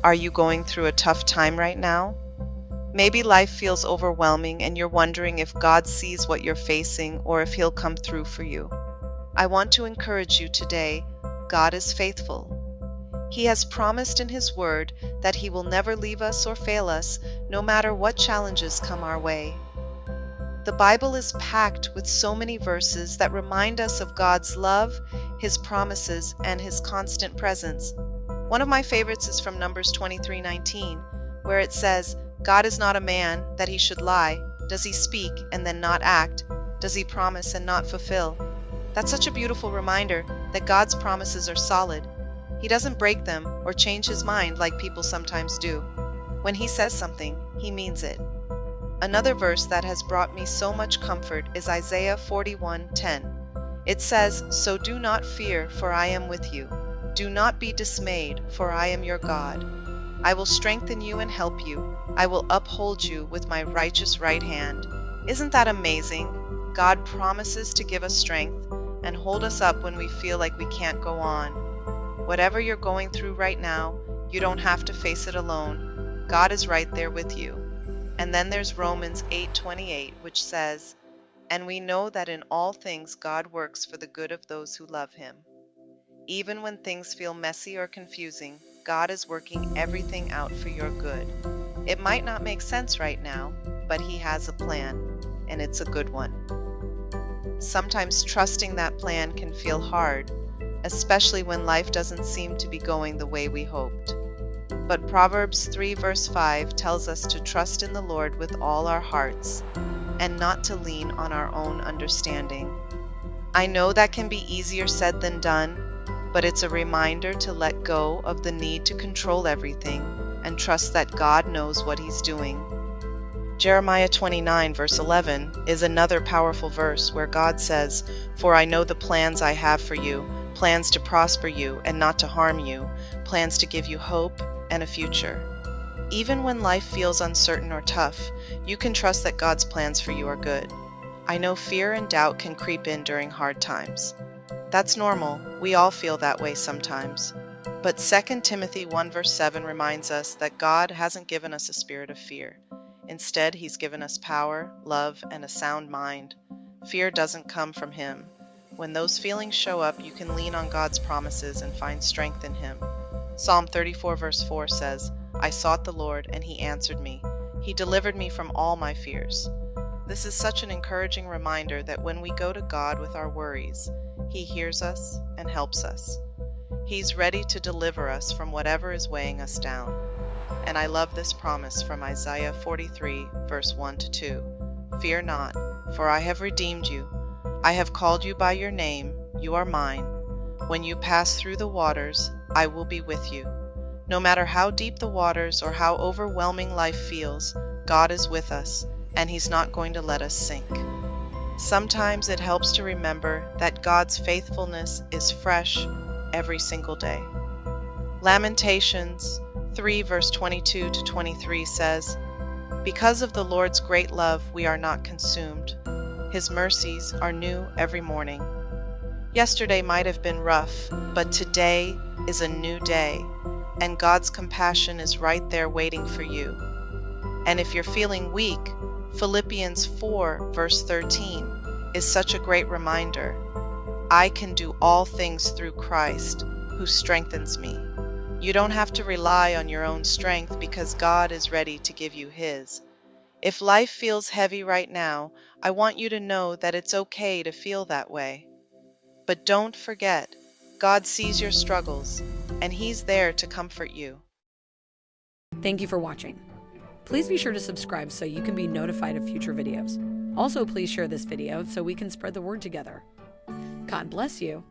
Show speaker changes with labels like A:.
A: Are you going through a tough time right now? Maybe life feels overwhelming and you're wondering if God sees what you're facing or if He'll come through for you. I want to encourage you today. God is faithful. He has promised in His Word that He will never leave us or fail us, no matter what challenges come our way. The Bible is packed with so many verses that remind us of God's love, His promises, and His constant presence. One of my favorites is from Numbers 23:19, where it says, God is not a man that He should lie. Does He speak and then not act? Does He promise and not fulfill? That's such a beautiful reminder that God's promises are solid. He doesn't break them or change His mind like people sometimes do. When He says something, He means it. Another verse that has brought me so much comfort is Isaiah 41:10. It says, So do not fear, for I am with you. Do not be dismayed, for I am your God. I will strengthen you and help you. I will uphold you with my righteous right hand. Isn't that amazing? God promises to give us strength and hold us up when we feel like we can't go on. Whatever you're going through right now, you don't have to face it alone. God is right there with you. And then there's Romans 8:28, which says, And we know that in all things God works for the good of those who love Him. Even when things feel messy or confusing, God is working everything out for your good. It might not make sense right now, but He has a plan, and it's a good one. Sometimes trusting that plan can feel hard, especially when life doesn't seem to be going the way we hoped. But Proverbs 3 verse 5 tells us to trust in the Lord with all our hearts and not to lean on our own understanding. I know that can be easier said than done, but it's a reminder to let go of the need to control everything and trust that God knows what He's doing. Jeremiah 29 verse 11 is another powerful verse where God says, For I know the plans I have for you, plans to prosper you and not to harm you, plans to give you hope and a future. Even when life feels uncertain or tough, you can trust that God's plans for you are good. I know fear and doubt can creep in during hard times. That's normal. We all feel that way sometimes. But 2 Timothy 1 verse 7 reminds us that God hasn't given us a spirit of fear. Instead, He's given us power, love, and a sound mind. Fear doesn't come from Him. When those feelings show up, you can lean on God's promises and find strength in Him. Psalm 34 verse 4 says, I sought the Lord, and He answered me. He delivered me from all my fears. This is such an encouraging reminder that when we go to God with our worries, He hears us and helps us. He's ready to deliver us from whatever is weighing us down. And I love this promise from Isaiah 43 verse 1 to 2. Fear not, for I have redeemed you. I have called you by your name. You are mine. When you pass through the waters, I will be with you. No matter how deep the waters or how overwhelming life feels, God is with us, and He's not going to let us sink. Sometimes it helps to remember that God's faithfulness is fresh every single day. Lamentations 3 verse 22 to 23 says, Because of the Lord's great love we are not consumed. His mercies are new every morning. Yesterday might have been rough, but today is a new day, and God's compassion is right there waiting for you. And if you're feeling weak, Philippians 4 verse 13 is such a great reminder. I can do all things through Christ, who strengthens me. You don't have to rely on your own strength because God is ready to give you His. If life feels heavy right now, I want you to know that it's okay to feel that way. But don't forget, God sees your struggles, and He's there to comfort you.
B: Thank you for watching. Please be sure to subscribe so you can be notified of future videos. Also, please share this video so we can spread the word together. God bless you.